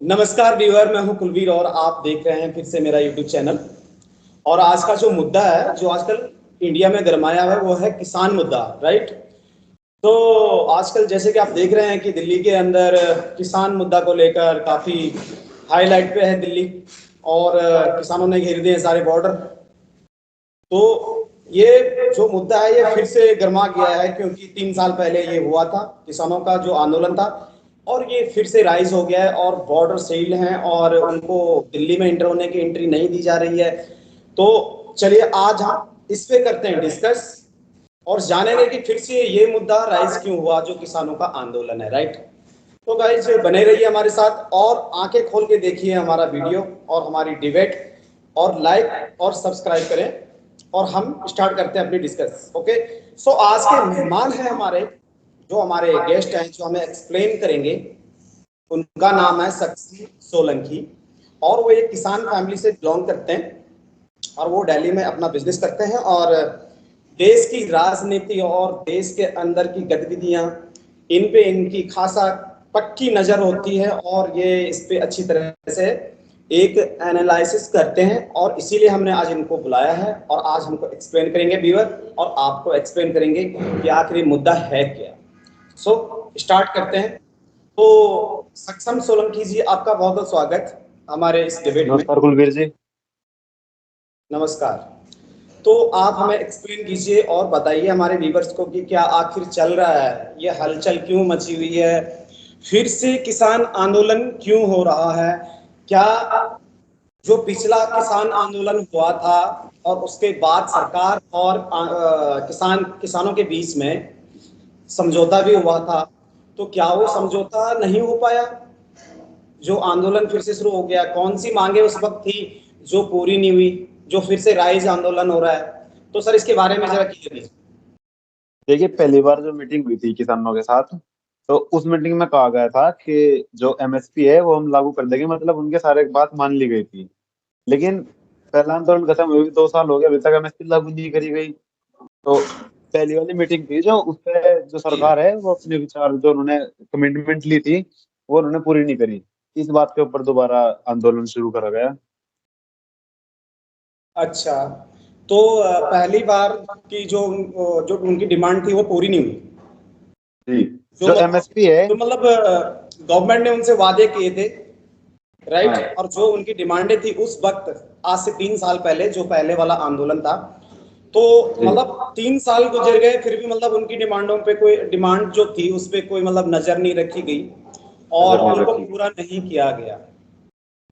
नमस्कार व्यूअर, मैं हूं कुलवीर और आप देख रहे हैं फिर से मेरा यूट्यूब चैनल। और आज का जो मुद्दा है जो आजकल इंडिया में गरमाया हुआ है वो है किसान मुद्दा, राइट। तो आजकल जैसे कि आप देख रहे हैं कि दिल्ली के अंदर किसान मुद्दा को लेकर काफ़ी हाईलाइट पे है दिल्ली। और किसानों ने घेर दिए सारे बॉर्डर। तो ये जो मुद्दा है ये फिर से गर्मा गया है क्योंकि 3 साल पहले ये हुआ था, किसानों का जो आंदोलन था। और ये फिर से राइज हो गया है और बॉर्डर सील्ड हैं और उनको दिल्ली में इंटर होने की एंट्री नहीं दी जा रही है। तो चलिए आज हम इस पे करते हैं डिस्कस और जानेंगे कि फिर से ये मुद्दा राइज क्यों हुआ जो किसानों का आंदोलन है, राइट। तो गाइज बने रहिए हमारे साथ और आंखें खोल के देखिए हमारा वीडियो और हमारी डिबेट, और लाइक और सब्सक्राइब करें और हम स्टार्ट करते हैं अपनी डिस्कस। ओके, सो आज के मेहमान हैं हमारे, जो हमारे गेस्ट हैं जो हमें एक्सप्लेन करेंगे। उनका नाम है सक्सेना सोलंकी और वो एक किसान फैमिली से बिलोंग करते हैं और वो दिल्ली में अपना बिजनेस करते हैं। और देश की राजनीति और देश के अंदर की गतिविधियां इन पे इनकी खासा पक्की नजर होती है और ये इस पे अच्छी तरह से एक एनालिसिस करते हैं और इसीलिए हमने आज इनको बुलाया है और आज हमको एक्सप्लेन करेंगे व्यूअर और आपको एक्सप्लेन करेंगे कि आखिर ये मुद्दा है क्या। सो स्टार्ट करते हैं। तो सक्षम सोलंकी जी, आपका बहुत बहुत स्वागत हमारे इस डिबेट में। नमस्कार कुलवीर जी। नमस्कार। तो आप हमें एक्सप्लेन कीजिए और बताइए हमारे व्यूअर्स को कि क्या आखिर चल रहा है, ये हलचल क्यों मची हुई है, फिर से किसान आंदोलन क्यों हो रहा है। क्या जो पिछला किसान आंदोलन हुआ था और उसके बाद सरकार और किसानों के बीच में समझौता भी हुआ था, तो क्या वो समझौता नहीं हो पाया, जो आंदोलन फिर से शुरू हो गया। कौन सी मांगे उस वक्त थी जो पूरी नहीं हुई, जो फिर से राइज आंदोलन हो रहा है। तो सर इसके बारे में जरा क्लियर। देखिए, पहली बार जो मीटिंग हुई थी किसानों के साथ, तो उस मीटिंग में कहा गया था कि जो एमएसपी है वो हम लागू कर देंगे, मतलब उनके सारे बात मान ली गई थी। लेकिन पहला आंदोलन खत्म हुए 2 साल हो गए, अभी तक एमएसपी लागू नहीं करी गई। तो पहली वाली मीटिंग थी जो उस पर जो सरकार है वो अपने विचार जो उन्होंने कमिटमेंट ली थी वो उन्होंने पूरी नहीं करी। इस बात के ऊपर दोबारा आंदोलन शुरू करा गया। अच्छा, तो पहली बार की जो जो उनकी डिमांड थी वो पूरी नहीं हुई। जी, जो एमएसपी है, तो मतलब गवर्नमेंट ने उनसे वादे किए थे, राइट। हाँ, और जो उनकी डिमांडें थी उस वक्त, आज से 3 साल पहले जो पहले वाला आंदोलन था, तो जी, मतलब 3 साल गुजर गए फिर भी मतलब उनकी डिमांडों पे कोई डिमांड जो थी उस पे कोई मतलब नजर नहीं रखी गई और नजर नहीं उनको रखी। पूरा नहीं किया गया।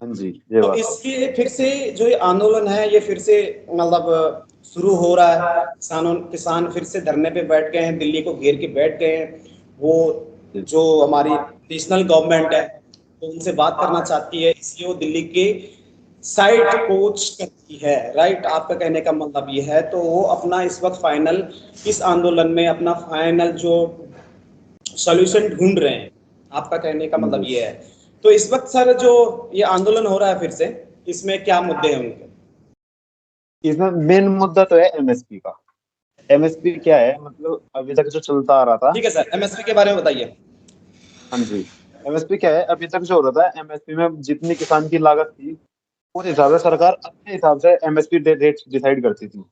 हाँ जी, ये तो बात। इसके फिर से जो ये आंदोलन है ये फिर से मतलब शुरू हो रहा है। किसान फिर से धरने पे बैठ गए हैं, दिल्ली को घेर के बैठ गए हैं। वो जी, जो हमारी नेशनल गवर्नमेंट है तो उनसे बात करना चाहती है, इसलिए वो दिल्ली के साइड कोच करती है, राइट। आपका कहने का मतलब ये है। तो वो अपना इस वक्त फाइनल, इस आंदोलन में अपना फाइनल जो सॉल्यूशन ढूंढ रहे हैं। आपका कहने का मतलब जी। ये है। तो इस वक्त सर जो ये आंदोलन हो रहा है फिर से, इसमें क्या मुद्दे हैं उनके। इसमें मेन मुद्दा तो है एमएसपी का। एमएसपी क्या है, मतलब अभी तक जो चलता आ रहा था। ठीक है सर, एमएसपी के बारे में बताइए। हाँ जी, एमएसपी क्या है, अभी तक जो हो रहा था एमएसपी में जितनी किसान की लागत थी उस हिसाब से सरकार अपने हिसाब से एमएसपी रेट डिसाइड करती थी।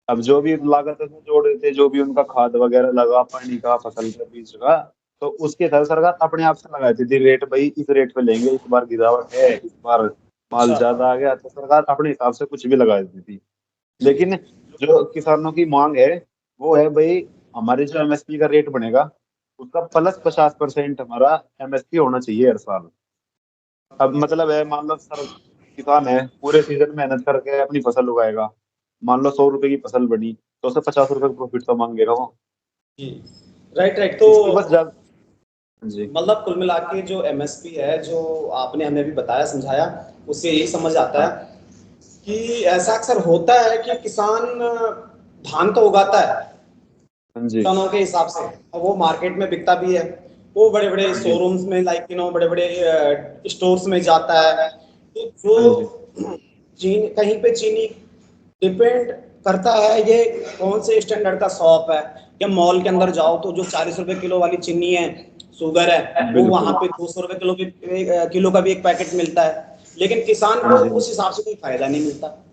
अब जो भी लागत उसमें जोड़ देते, जो भी उनका खाद वगैरह लगा, पानी का, फसल का, बीज का, तो उसके हिसाब से सरकार अपने आप से लगाती थी रेट। भाई इस रेट पे लेंगे, इस बार गिरावट है, इस बार माल अच्छा। ज्यादा आ गया, तो सरकार अपने हिसाब से कुछ भी लगा देती थी। लेकिन जो किसानों की मांग है वो है, भाई हमारे जो एमएसपी का रेट बनेगा उसका प्लस 50% हमारा एमएसपी होना चाहिए हर साल। अब मतलब है, मान लो सर किसान है, पूरे सीजन मेहनत करके अपनी फसल उगाएगा। मान लो 100 रुपए की फसल बनी तो उसे 50 रुपए प्रॉफिट तो मांगेगा वो। जी, राइट राइट। तो इसकी बस जी, मतलब कुल मिला के जो एमएसपी है जो आपने हमें भी बताया समझाया, उससे यही समझ आता हाँ, है कि ऐसा अक्सर होता है कि किसान धान तो उगाता है हाँ जी, टनों के हिसाब से और वो मार्केट में बिकता भी है। वो बड़े बड़े हाँ जी, शोरूम्स में, लाइक बड़े बड़े स्टोर्स में जाता है। तो हाँ जी, जो कहीं पे चीनी डिपेंड करता है ये कौन से स्टैंडर्ड का शॉप है, या मॉल के अंदर जाओ तो जो 40 रुपए किलो वाली चीनी है, शुगर है, वो वहां पे 200 रुपए किलो का भी एक पैकेट मिलता है। लेकिन किसान हाँ को जी। उस हिसाब से कोई फायदा नहीं मिलता।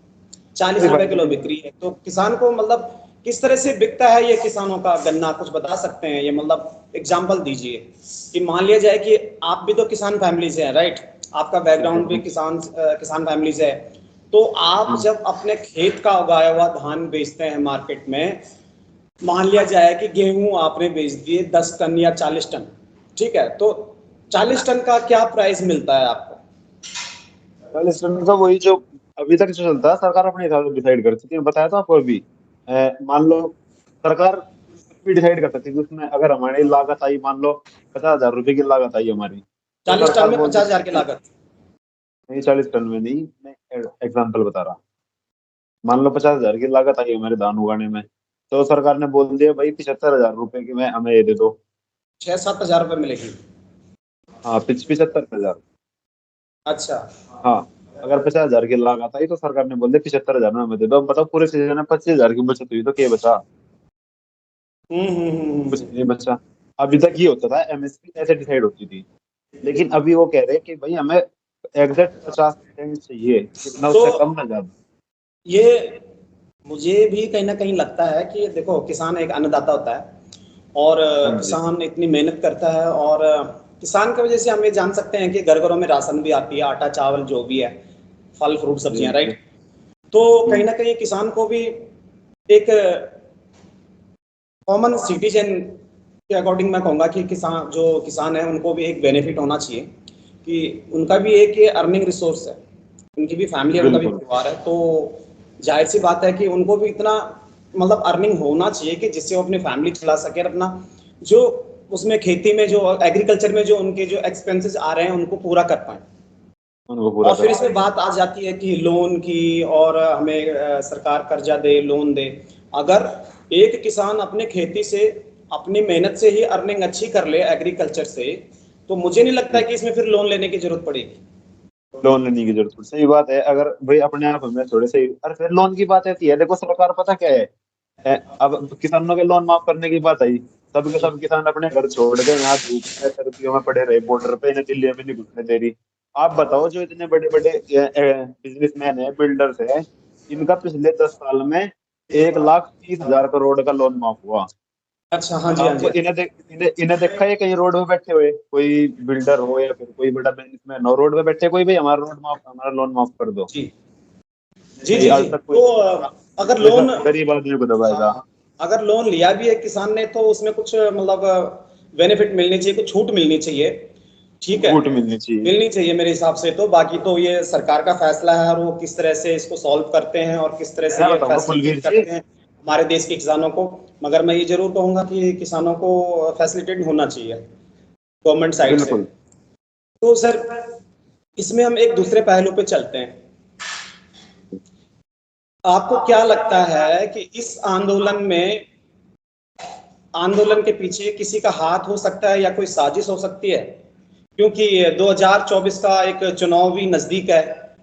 चालीस कोई रुपए फायदा किलो नहीं। बिक्री है, तो किसान को मतलब किस तरह से बिकता है ये किसानों का गन्ना, कुछ बता सकते हैं? ये मतलब एग्जाम्पल दीजिए कि मान लिया जाए कि आप भी तो किसान फैमिली से हैं, राइट? आपका बैकग्राउंड भी किसान फैमिली से है। तो आप हम्म। जब अपने खेत का उगाया हुआ धान बेचते हैं मार्केट में, मान लिया जाए कि गेहूं आपने बेच दिए 10 टन या 40 टन, ठीक है, तो 40 टन का क्या प्राइस मिलता है आपको? 40 टन का वही जो अभी तक जो चलता है, सरकार अपने हिसाब से डिसाइड कर सकती है। बताया था आपको अभी। मान लो सरकार कुछ भी डिसाइड कर सकती है कि उसमें अगर हमारी लागत आई, मान लो 50,000 रुपए की लागत आई हमारी, तो 40 टन सरकार में बोल 50,000 की सकती है लागत? नहीं, 40 टन में नहीं, मैं एग्जाम्पल बता रहा। मान लो 50,000 की लागत आई हमारे धान उगाने में, तो सरकार ने बोल दिया भाई 75,000 रुपए की मैं हमें ये दे दो। 6-7 हजार रुपये मिलेगी? हाँ, 75,000। अच्छा। हाँ, अगर 50,000 की लागत आई तो सरकार ने बोल दिया 75,000 में हमें दे दो। अब बताओ पूरे सीजन में 25,000 की बचत हुई तो क्या बचा? कुछ हम्म। नहीं बचा। अभी तक ये होता था, एमएसपी ऐसे डिसाइड होती थी। लेकिन अभी वो कह रहे हैं कि भाई हमें एग्जैक्ट 50% चाहिए, कितना तो उससे कम ना ज्यादा। ये मुझे भी कहीं ना कहीं लगता है कि देखो, किसान एक अन्नदाता होता है, और हाँ जी। किसान इतनी मेहनत करता है, और किसान की वजह से हम ये जान सकते हैं कि घर घरों में राशन भी आती है, आटा चावल जो भी है, फल फ्रूट जी सब्जियां, जी। राइट? तो कहीं हम्म। ना कहीं किसान को भी एक कॉमन सिटीजन के अकॉर्डिंग मैं कहूँगा कि किसान है उनको भी एक बेनिफिट होना चाहिए कि उनका भी एक ये अर्निंग रिसोर्स है, उनकी भी फैमिली है, उनका भी बिल्कुल। परिवार है। तो जाहिर सी बात है कि उनको भी इतना मतलब अर्निंग होना चाहिए कि जिससे वो अपनी फैमिली चला सके, और अपना जो उसमें खेती में जो एग्रीकल्चर में जो उनके जो एक्सपेंसेस आ रहे हैं उनको पूरा कर पाए। उनको पूरा और कर फिर इसमें पाए। बात आ जाती है कि लोन की, और हमें सरकार कर्जा दे, लोन दे। अगर एक किसान अपने खेती से, अपनी मेहनत से ही अर्निंग अच्छी कर ले एग्रीकल्चर से, तो मुझे नहीं लगता जी। है कि इसमें फिर लोन लेने की जरूरत पड़ेगी। लोन लेने की जरूरत पड़ती, सही बात है। अगर भाई अपने आप में थोड़े सही, और फिर लोन की बात आती है, देखो सरकार पता क्या है, अब किसानों के लोन माफ करने की बात आई, सब के जी सब किसान अपने घर छोड़ के यहाँ धूप में सर्दियों में पड़े रहे बॉर्डर पे, इन्हें दिल्ली में नहीं घुसने दे रही। आप बताओ, जो इतने बड़े बड़े बिजनेसमैन है, बिल्डर्स है, इनका पिछले 10 साल में 1,30,000 करोड़ का लोन माफ हुआ। अच्छा, हाँ जी, हाँ जी, आपको हाँ जी। इन्हें देखा है कहीं रोड पे बैठे हुए, कोई बिल्डर हो या फिर कोई बड़ा बिजनेसमैन हो, रोड पे बैठे कोई भाई हमारा लोन माफ कर दो? जी जी नहीं, जी आज जी। तक कोई तो नहीं करा। अगर हमेशा लोन, गरीब आदमी को दबाएगा। हाँ, अगर लोन लिया भी है किसान ने तो उसमें कुछ मतलब बेनिफिट मिलनी चाहिए, कुछ छूट मिलनी चाहिए, ठीक है, छूट मिलनी चाहिए। मिलनी चाहिए मेरे हिसाब से। तो बाकी तो ये सरकार का फैसला है, और वो किस तरह से इसको सॉल्व करते हैं और किस तरह से मैं ये बताऊंगा कुलवीर फैसिलिटेट जी। करते हैं हमारे देश के किसानों को। मगर मैं ये जरूर कहूंगा कि किसानों को फैसिलिटेट होना चाहिए गवर्नमेंट साइड से। बिल्कुल। तो सर, इसमें हम एक दूसरे पहलू पे चलते हैं। आपको क्या लगता है कि इस आंदोलन के पीछे किसी का हाथ हो सकता है या कोई साजिश हो सकती है? क्योंकि 2024 का एक चुनाव भी नजदीक है,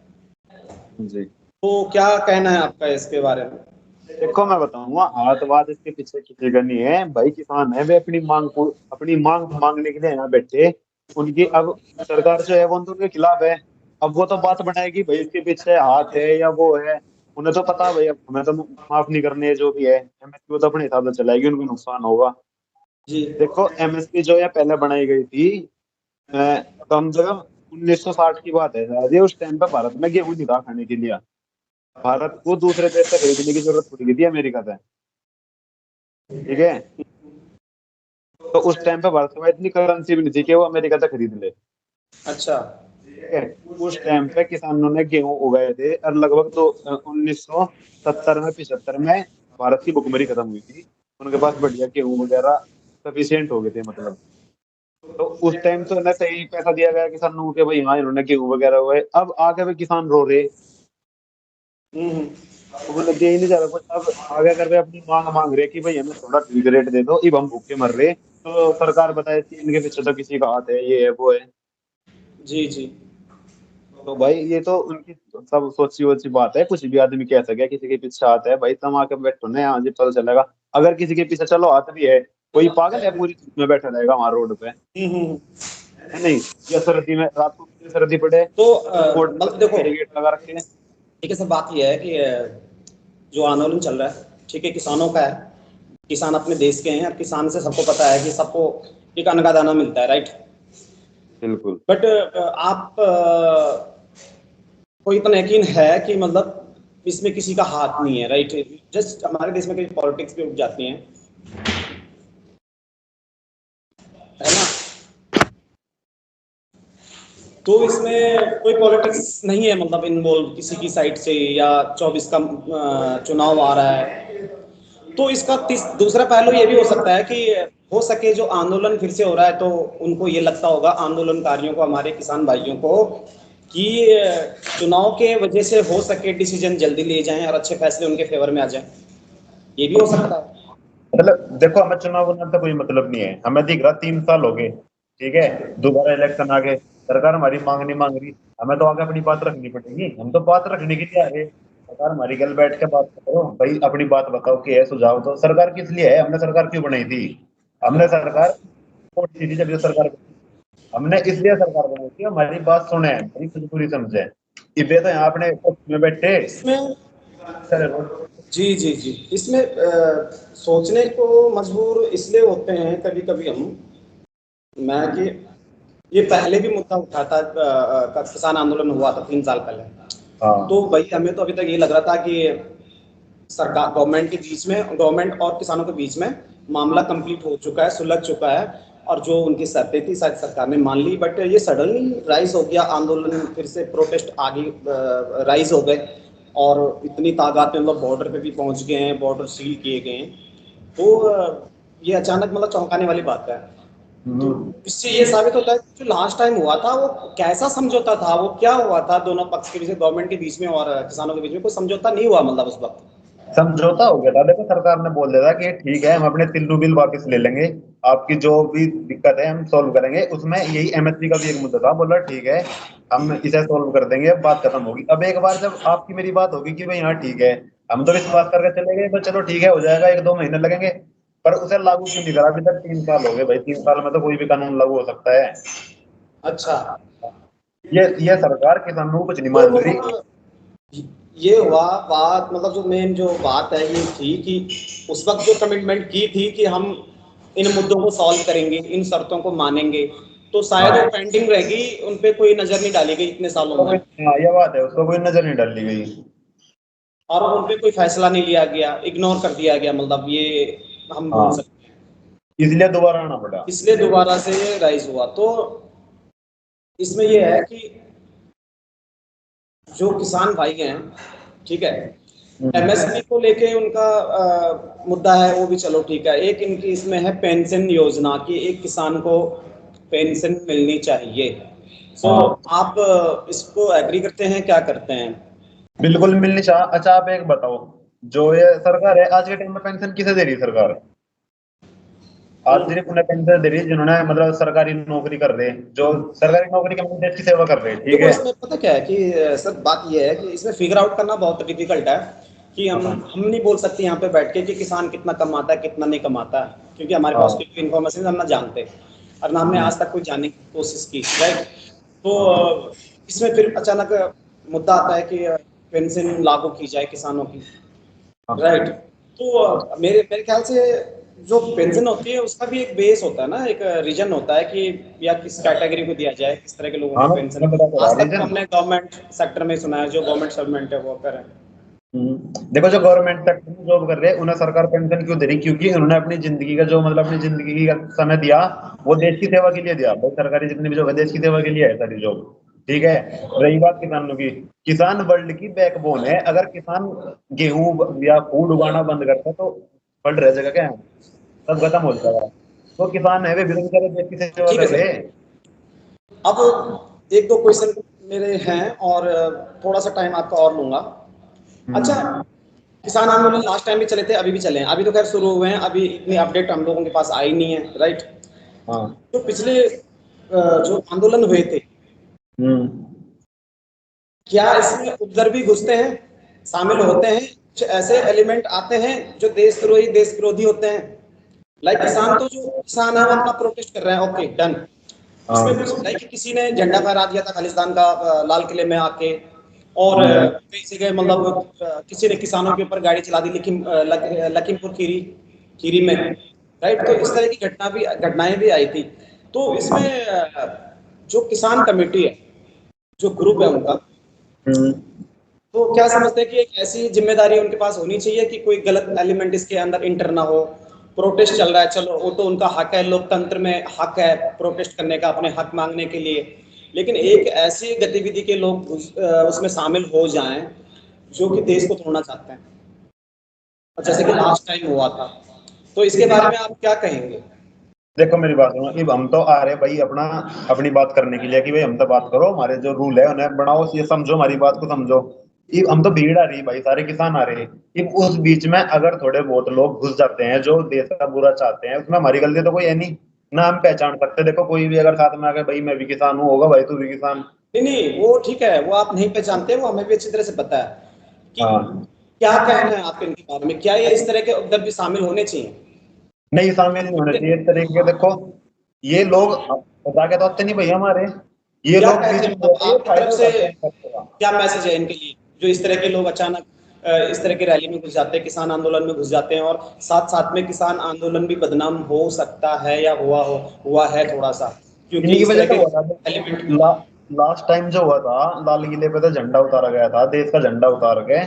जी। तो क्या कहना है आपका इसके बारे में? देखो मैं बताऊंगा, आतंकवाद इसके पीछे किसी का नहीं है भाई। किसान है वे अपनी मांग मांगने के लिए यहाँ बैठे। उनकी अब सरकार जो है वो तो उनके खिलाफ है। अब वो तो बात बनाएगी भाई इसके पीछे हाथ है या वो है। उन्हें तो पता भाई, अब हमें तो माफ नहीं करने है जो भी है, एमएसपी वो तो अपने हिसाब से चलाएगी, उनको नुकसान होगा। जी। देखो एमएसपी जो है पहले बनाई गई थी, अ, कम से कम 1960 की बात है शायद ये। उस टाइम पे भारत में गेहूं नहीं था खाने के लिए। भारत को दूसरे देश से खरीदने की जरूरत पड़ी थी, अमेरिका से। ठीक है। तो उस टाइम पे भारत के पास इतनी करेंसी भी नहीं थी कि वो अमेरिका से खरीद ले। अच्छा। ठीक है। उस टाइम पे किसानों ने गेहूं उगाए थे, और लगभग तो 1970 में 75 में भारत की भुखमरी खत्म हुई थी। उनके पास बढ़िया गेहूं वगैरह सफिशियंट हो गए थे मतलब। तो उस टाइम तो इन्हें सही पैसा दिया गया किसानों को कि भाई हाँ इन्होंने गेहूं वगैरह हुए। अब आगे भी किसान रो रहे, हम्म। अब उन्हें दिया ही नहीं जा रहा कुछ। अब आगे कर रहे अपनी मांग मांग रहे कि भाई हमें थोड़ा ठीक रेट दे दो, अब हम भूखे मर रहे। तो सरकार बताए कि इनके पीछे तो किसी का हाथ है, ये है वो है। जी जी। तो भाई ये तो उनकी सब सोची वोची बात है, कुछ भी आदमी कह सके किसी के पीछे हाथ है। भाई तुम आके बैठो ना यहाँ, जी पता चलेगा। अगर किसी के पीछे चलो आते भी है, कोई पागल है पूरी धूप में बैठा रहेगा वहां रोड पे, हम्म। है नहीं? या सर्दी में रात को कितनी सर्दी पड़े तो तो कोर्ट मतलब देखो, बैरिकेड लगा रखे हैं। ठीक है, सब बात ये है कि जो आंदोलन चल रहा है, ठीक है, किसानों का है। किसान अपने देश के हैं और किसान से सबको पता है कि सबको एक अन्न का दाना मिलता है, राइट। बिल्कुल। बट आप को इतना यकीन है कि मतलब इसमें किसी का हाथ नहीं है, राइट। जस्ट हमारे देश में कई पॉलिटिक्स भी उठ जाती हैं, है ना। तो इसमें कोई पॉलिटिक्स नहीं है मतलब इन्वॉल्व किसी की साइड से, या 24 का चुनाव आ रहा है। तो इसका दूसरा पहलू ये भी हो सकता है कि हो सके जो आंदोलन फिर से हो रहा है, तो उनको ये लगता होगा आंदोलनकारियों को, हमारे किसान भाइयों को, कि चुनाव के वजह से हो सके डिसीजन जल्दी ले जाएं और अच्छे फैसले उनके फेवर में आ जाएं। ये भी हो सकता है। मतलब देखो, हमें चुनाव बनने से कोई मतलब नहीं है, हमें दिख रहा 3 साल हो गए, ठीक है, दोबारा इलेक्शन आ गए, सरकार हमारी मांग नहीं मांग रही, हमें तो आगे अपनी बात रखनी पड़ेगी, हम तो बात रखने के लिए आ गए। सरकार हमारी गल बैठ के बात करो भाई, अपनी बात बताओ कि है सुझाव तो। सरकार किस लिए है, हमने सरकार क्यों बनाई थी? हमने सरकार वोट दी थी जब ये सरकार बनी। हमने इसलिए सरकार बनाई थी हमारी बात सुने, हमारी मजबूरी समझे। इबे तो यहाँ अपने में बैठे इसमें चले। जी जी जी, इसमें सोचने को मजबूर इसलिए होते हैं कभी कभी हम, मैं कि ये पहले भी मुद्दा उठा था, किसान आंदोलन हुआ था 3 साल पहले। हाँ तो भाई हमें तो अभी तक ये लग रहा था कि सरकार, गवर्नमेंट के बीच में, गवर्नमेंट और किसानों के बीच में मामला कंप्लीट हो चुका है, सुलझ चुका है, और जो उनकी शर्तें थी शायद सरकार ने मान ली। बट ये सडनली राइज हो गया आंदोलन, फिर से प्रोटेस्ट आगे राइज हो गए, और इतनी तादाद में मतलब बॉर्डर पे भी पहुंच गए हैं, बॉर्डर सील किए गए हैं। तो ये अचानक मतलब चौंकाने वाली बात है। तो इससे ये साबित होता है कि जो लास्ट टाइम हुआ था वो कैसा समझौता था, वो क्या हुआ था दोनों पक्ष के बीच, गवर्नमेंट के बीच में और किसानों के बीच में कोई समझौता नहीं हुआ मतलब उस वक्त। समझौता हो गया था। देखो, सरकार ने बोल दिया था कि ठीक है, हम अपने तिल्लू बिल वापस ले लेंगे, आपकी जो भी दिक्कत है हम सॉल्व करेंगे। उसमें यही एमएसपी का भी एक मुद्दा था, बोला ठीक है हम इसे सॉल्व कर देंगे, अब बात खत्म होगी। अब एक बार जब आपकी मेरी बात होगी कि भाई हाँ ठीक है, हम तो विश्वास करके चले गए, बस चलो ठीक है हो जाएगा, 1-2 महीने लगेंगे, पर उसे लागू क्यों नहीं करा? अभी तक 3 साल हो गए भाई, 3 साल में तो कोई भी कानून लागू हो सकता है। अच्छा। ये सरकार किसानों को कुछ नहीं तो मान रही। मतलब ये हुआ बात, मतलब जो मेन जो बात है ये थी कि उस वक्त जो कमिटमेंट की थी कि हम इन मुद्दों को सॉल्व करेंगे, इन शर्तों को मानेंगे, तो शायद वो हाँ, पेंडिंग रहेगी, उन पे कोई नजर नहीं डाली गई इतने सालों तो में, हाँ ये बात है, उसको कोई नजर नहीं डाली गई। और उन पे कोई फैसला नहीं लिया गया, इग्नोर कर दिया गया, मतलब ये हम बोल हाँ, सकते हैं। इसलिए दोबारा आना पड़ा। इसलिए दोबारा से ये राइज हुआ। तो इसमें ये है कि जो किसान भाई हैं, ठीक है, एमएसपी को लेके उनका मुद्दा है, वो भी चलो ठीक है। एक इनकी इसमें है पेंशन योजना की, एक किसान को पेंशन मिलनी चाहिए। सो हाँ आप इसको एग्री करते हैं, क्या करते हैं? बिल्कुल मिलनी चाह। अच्छा आप एक बताओ, जो ये सरकार है आज के टाइम में पेंशन किसे दे रही है सरकार? आज सिर्फ उन्हें पेंशन दे रही है जिन्होंने मतलब सरकारी नौकरी कर रहे हैं, जो सरकारी नौकरी के मतलब देश की सेवा कर रहे हैं, ठीक देखो है। इसमें पता क्या है कि सर बात ये है कि इसमें फिगर आउट करना बहुत डिफिकल्ट है, कि हम हाँ हम नहीं बोल सकते यहाँ पे बैठ के कि किसान कितना कमाता है कितना नहीं कमाता है, क्योंकि हमारे पास हाँ कोई इन्फॉर्मेशन हम ना जानते, और ना हमने आज तक कोई जानने की कोशिश की, राइट। तो हाँ इसमें फिर अचानक मुद्दा आता है कि पेंशन लागू की जाए किसानों की, हाँ। राइट। तो मेरे मेरे ख्याल से जो पेंशन होती है उसका भी एक बेस होता है ना, एक रीजन होता है कि या किस कैटेगरी को दिया जाए, किस तरह के लोगों हाँ को पेंशन। मैं बता तो रहा आज तक तो रीजन। हमने गवर्नमेंट सेक्टर में सुना है, जो गवर्नमेंट सर्वेंट है वो करें। देखो, जो गवर्नमेंट सेक्टर में जॉब कर रहे हैं उन्हें सरकार पेंशन क्यों दे रही? क्योंकि उन्होंने अपनी जिंदगी का जो मतलब अपनी जिंदगी का समय दिया, वो देश की सेवा के लिए दिया भाई। सरकारी जितनी भी जॉब है देश की सेवा के लिए है सारी जॉब, ठीक है। रही बात किसानों की, किसान वर्ल्ड की बैकबोन है। अगर किसान गेहूं या फूड उगाना बंद करता तो वर्ल्ड रह जाएगा क्या? सब खत्म हो जाएगा। तो किसान है वे विरोध करे, देश की सेवा ठीक है कर सर। रहे। अब एक दो क्वेश्चन मेरे हैं, और थोड़ा सा टाइम आपका और लूंगा। अच्छा, किसान आंदोलन लास्ट टाइम भी चले थे, अभी भी चले हैं, अभी तो खैर शुरू हुए हैं, अभी इतनी अपडेट हम लोगों के पास आई नहीं है, राइट। हाँ। तो पिछले जो आंदोलन हुए थे, हम्म। क्या इसमें उपद्रवी घुसते हैं, शामिल होते हैं, कुछ ऐसे एलिमेंट आते हैं जो देशद्रोही देश विरोधी होते हैं। लाइक किसान, तो जो किसान है वो अपना प्रोटेस्ट कर रहे हैं, ओके डन। हाँ। इसमें कुछ लाइक किसी ने झंडा फहरा दिया था खालिस्तान का लाल किले में आके, और कई जगह मतलब किसी ने किसानों के ऊपर गाड़ी चला दी लखीमपुर खीरी खीरी में, राइट। तो इस तरह की घटनाएं भी आई थी। तो इसमें जो किसान कमेटी है, जो ग्रुप है उनका, हम्म। तो क्या समझते हैं कि एक ऐसी जिम्मेदारी उनके पास होनी चाहिए कि कोई गलत एलिमेंट इसके अंदर इंटर ना हो। प्रोटेस्ट चल रहा है, चलो वो तो उनका हक है, लोकतंत्र में हक है प्रोटेस्ट करने का, अपने हक मांगने के लिए। लेकिन एक ऐसी गतिविधि के लोग उसमें शामिल हो जाएं जो कि देश को तोड़ना चाहते हैं, और जैसे कि लास्ट टाइम हुआ था। तो इसके बारे में आप क्या कहेंगे? देखो मेरी बात सुनो, अब हम तो आ रहे भाई अपना अपनी बात करने के लिए कि भाई हम तो बात करो, हमारे जो रूल है उन्हें बनाओ, ये समझो, हमारी बात को समझो। ये हम तो भीड़ आ रही भाई, सारे किसान आ रहे हैं। ये उस बीच में अगर थोड़े बहुत लोग घुस जाते हैं जो देश का बुरा चाहते हैं, उसमें हमारी गलती तो कोई है नहीं ना। हम पहचान सकते, देखो कोई भी अगर साथ में आ गए, भाई मैं भी किसान हूँ, होगा भाई तू भी किसान। नहीं नहीं, वो ठीक है, वो आप नहीं पहचानते, वो हमें भी अच्छी तरह से पता है कि हाँ। क्या कहना है आपके इनके बारे में। क्या ये इस तरह के उधर भी शामिल होने चाहिए? नहीं, शामिल नहीं होने चाहिए इस तरीके। देखो ये लोग बता के तो आते नहीं भैया हमारे, ये क्या लोग बीच कहते हैं, में मतलब ये आपकी तरफ फायदा से उठाते हैं सबका। क्या मैसेज है इनके लिए, जो इस तरह के लोग अचानक इस तरह की रैली में घुस जाते हैं, किसान आंदोलन में घुस जाते हैं, और साथ साथ में किसान आंदोलन भी बदनाम हो सकता है या हुआ है थोड़ा सा, क्योंकि इन्हीं की इस वजह तरह से के हुआ था। एलिमेंट। लास्ट टाइम जो हुआ था, लाल किले पे तो झंडा उतारा गया था, देश का झंडा उतार के,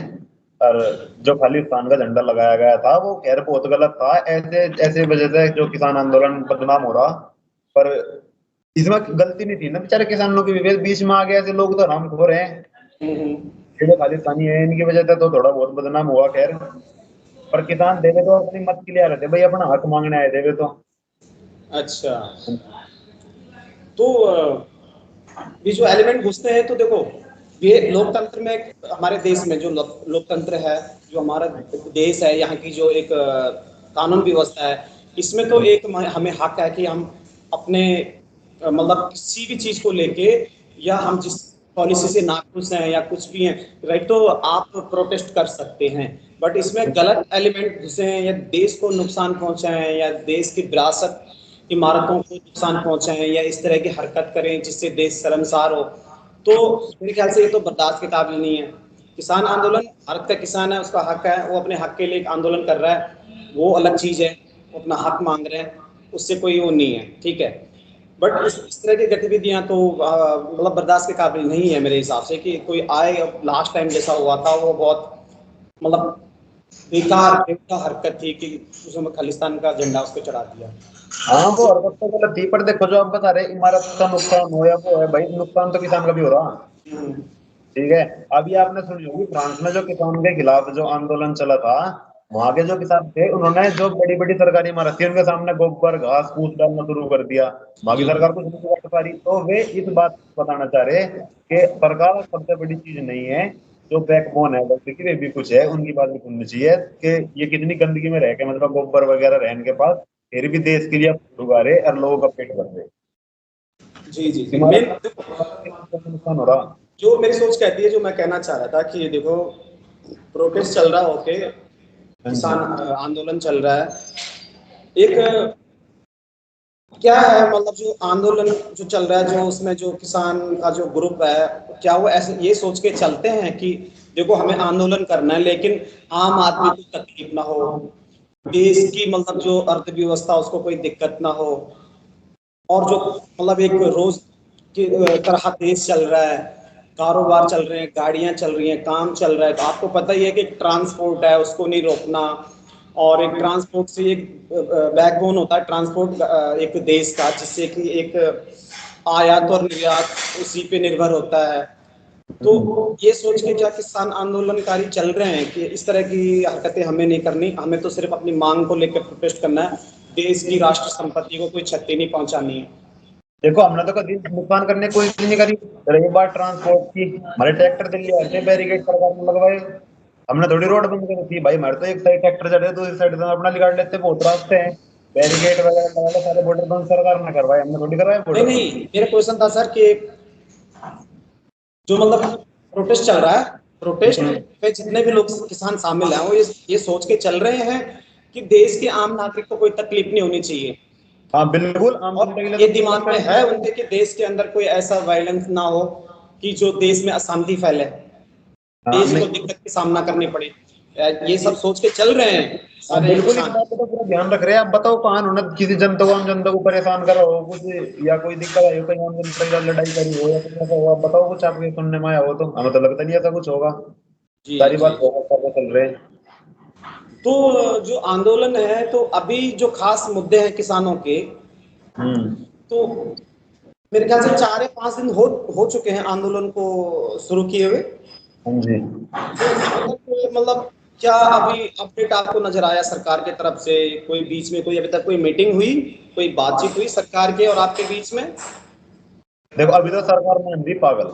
और जो खालिस्तान का झंडा लगाया गया था वो खैर बहुत गलत था। ऐसे ऐसे वजह से जो किसान आंदोलन बदनाम हो रहा। पर इसमें गलती नहीं थी ना बेचारे किसानों की भी, बीच में आ गए ऐसे लोग तो हरामखोर हैं। ये जो खालिस्तानी है इनकी वजह से तो थोड़ा बहुत बदनाम हुआ खैर। पर किसान देवे तो अपनी मत के लिए आ रहे थे भाई, अपना हक मांगने आए देवे तो। अच्छा, तो ये जो एलिमेंट घुसते हैं, तो देखो ये लोकतंत्र में, हमारे देश में जो लोकतंत्र है, जो हमारा देश है, यहाँ की जो एक कानून व्यवस्था है, इसमें तो एक हमें हक है कि हम अपने मतलब किसी भी चीज को लेके, या हम जिस पॉलिसी से नाखुश हैं या कुछ भी हैं, राइट, तो आप प्रोटेस्ट कर सकते हैं। बट इसमें गलत एलिमेंट घुसे हैं या देश को नुकसान पहुंचाएं या देश की विरासत इमारतों को नुकसान पहुंचाएं या इस तरह की हरकत करें जिससे देश शर्मसार हो, तो मेरे ख्याल से ये तो बर्दाश्त के काबिल नहीं है। किसान आंदोलन, भारत का किसान है, उसका हक है, वो अपने हक के लिए एक आंदोलन कर रहा है, वो अलग चीज है, वो अपना हक मांग रहे हैं, उससे कोई वो नहीं है, ठीक है। बट इस तरह की गतिविधियां तो मतलब बर्दाश्त के काबिल नहीं है मेरे हिसाब से, कि कोई आए, लास्ट टाइम जैसा हुआ था वो बहुत मतलब बेकार हरकत थी कि उसमें खालिस्तान का झंडा उस पर चढ़ा दिया। हाँ वो हरकत तो गलत थी, पर देखो जो आप बता रहे इमारत का नुकसान हो या वो है भाई, नुकसान तो किसान का भी हो रहा। हम्म, ठीक है। अभी आपने सुनी होगी फ्रांस में जो किसानों के खिलाफ जो आंदोलन चला था, वहां के जो किसान थे उन्होंने जो बड़ी बड़ी सरकारी इमारत थी उनके सामने गोबर घास फूस डालना शुरू कर दिया। बाकी जी सरकार कुछ नहीं कर पा रही, तो वे इस बात को बताना चाह रहे कि सरकार सबसे बड़ी चीज नहीं है, जो बैकबोन है बल्कि कि वे भी कुछ है, उनकी बात भी सुननी चाहिए कि ये कितनी गंदगी में रह के मतलब गोबर वगैरह रहे इनके पास, फिर भी देश के लिए उगा रहे और लोगों का पेट भर रहे। जी जी जी, इमारत मेन का नुकसान हो रहा। जो मेरी सोच कहती है, जो मैं कहना चाह रहा था कि ये देखो, प्रोटेस्ट चल रहा, ओके, हाँ जी। किसान आंदोलन चल रहा है, एक क्या है मतलब जो आंदोलन जो चल रहा है, जो उसमें जो किसान का जो ग्रुप है, क्या वो ऐसे ये सोच के चलते हैं कि देखो हमें आंदोलन करना है लेकिन आम आदमी को तकलीफ ना हो, देश की मतलब जो अर्थव्यवस्था उसको कोई दिक्कत ना हो, और जो मतलब एक रोज की तरह देश चल रहा है, कारोबार चल रहे हैं, गाड़ियां चल रही हैं, काम चल रहा है, तो आपको पता ही है कि ट्रांसपोर्ट है उसको नहीं रोकना। और एक ट्रांसपोर्ट से एक बैकबोन होता है ट्रांसपोर्ट एक देश का, जिससे कि एक आयात और निर्यात उसी पे निर्भर होता है। तो ये सोच के क्या किसान आंदोलनकारी चल रहे हैं कि इस तरह की हरकतें हमें नहीं करनी, हमें तो सिर्फ अपनी मांग को लेकर प्रोटेस्ट करना है, देश की राष्ट्र संपत्ति को कोई क्षति नहीं पहुंचानी है। देखो हमने तो कभी नुकसान करने की कोशिश नहीं करी। रही बात ट्रांसपोर्ट की, हमारे ट्रैक्टर दिल्ली आए थे, बैरिकेड सरकार ने लगवाए। हमने थोड़ी रोड बंद करी थी भाई, हमारे तो एक साइड ट्रैक्टर चल रहे, दूसरी साइड से अपना निकाल लेते, बहुत रास्ते हैं। बैरिकेड वगैरह लगा ले, सारे बॉर्डर बंद सरकार ने करवाए, हमने थोड़ी करवाए नहीं बॉर्डर। नहीं, मेरा क्वेश्चन था सर कि जो मतलब प्रोटेस्ट चल रहा है, प्रोटेस्ट पे जितने भी लोग किसान शामिल हैं वो ये सोच के चल रहे हैं कि देश के आम नागरिक को कोई तकलीफ नहीं होनी चाहिए। हाँ बिल्कुल, आम और जनता के लिए ये तो दिमाग में है उनके कि देश के अंदर कोई ऐसा वायलेंस ना हो कि जो देश में अशांति फैले, हाँ देश को नहीं, दिक्कत की सामना करनी पड़े। ये सब सोच के चल रहे हैं हाँ सारे बिल्कुल, इस किसान। बात का तो पूरा ध्यान रख रहे हैं। आप बताओ कहाँ उन्होंने किसी जनता को, आम जनता को परेशान करा हो कुछ, या कोई दिक्कत आई हो, कहीं आम जनता के साथ लड़ाई करी हो या कुछ ऐसा हुआ, बताओ कुछ आपके सुनने में आया हो तो। हमें तो लगता नहीं ऐसा कुछ होगा। जी सारी जी बात जी। बहुत सारे चल रहे हैं। तो जो आंदोलन है, तो अभी जो खास मुद्दे हैं किसानों के, हम्म। तो मेरे ख्याल से 4 या 5 दिन हो चुके हैं आंदोलन को शुरू किए हुए। हाँ जी। तो अभी तक मतलब क्या अभी अपडेट आपको नजर आया सरकार की तरफ से? कोई बीच में कोई अभी तक कोई मीटिंग हुई, कोई बातचीत हुई सरकार के और आपके बीच में? देखो अभी तो सरकार मान रही पागल,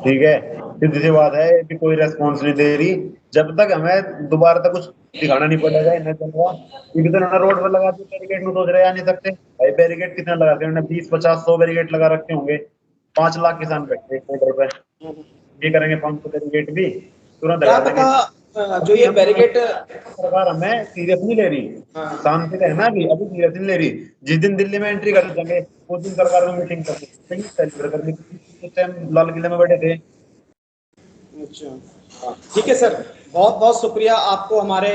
ठीक है, सीधी सी बात है कि कोई रेस्पॉन्स नहीं दे रही। जब तक हमें दोबारा तक कुछ दिखाना नहीं पड़ेगा, इन्हें चल रहा क्योंकि तो इन्होंने रोड पर लगा दी बैरिकेड में, सोच रहे आ नहीं सकते भाई। बैरिकेड कितने लगा के उन्होंने 20, 50, 100 बैरिकेड लगा रखे होंगे। 5 लाख किसान बैठे एक बॉर्डर पे, ये करेंगे 500 बैरिकेड भी, तुरंत क्या हटा पता देंगे। जो अभी ये हम बैरिकेड। सरकार हमें सीरियस नहीं ले रही, हाँ, शांति रहना भी अभी सीरियस नहीं ले रही। जिस दिन दिल्ली में एंट्री कर देंगे उस दिन सरकार में मीटिंग कर देंगे, सेलिब्रेट करने की। उस टाइम लाल किले में बैठे थे। अच्छा, ठीक है सर। बहुत बहुत शुक्रिया आपको हमारे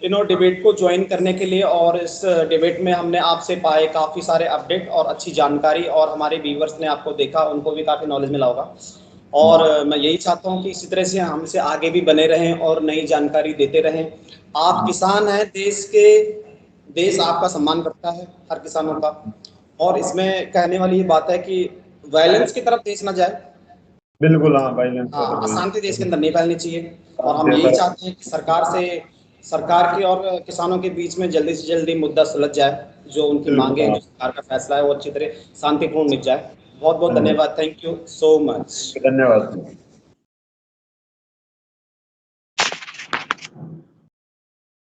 डिबेट को ज्वाइन करने के लिए। और इस डिबेट में हमने आपसे पाए काफ़ी सारे अपडेट और अच्छी जानकारी, और हमारे व्यूवर्स ने आपको देखा, उनको भी काफ़ी नॉलेज मिला होगा। और मैं यही चाहता हूँ कि इसी तरह से हमसे आगे भी बने रहें और नई जानकारी देते रहें। आप किसान हैं, देश आपका सम्मान करता है, हर किसानों का। और इसमें कहने वाली ये बात है कि वायलेंस की तरफ देश ना जाए। बिल्कुल हाँ, वायलेंस का तो हाँ, अशांति देश के बिल्कुल अंदर नहीं फैलनी चाहिए। और हम शांति यही सर। चाहते हैं कि सरकार के और किसानों के बीच में जल्दी से जल्दी मुद्दा सुलझ जाए। जो उनकी बिल्कुल मांगे हैं, हाँ। जो सरकार का फैसला है, वो अच्छी तरह शांतिपूर्ण निपट जाए। बहुत बहुत हाँ जी, धन्यवाद। Thank you so much. धन्यवाद।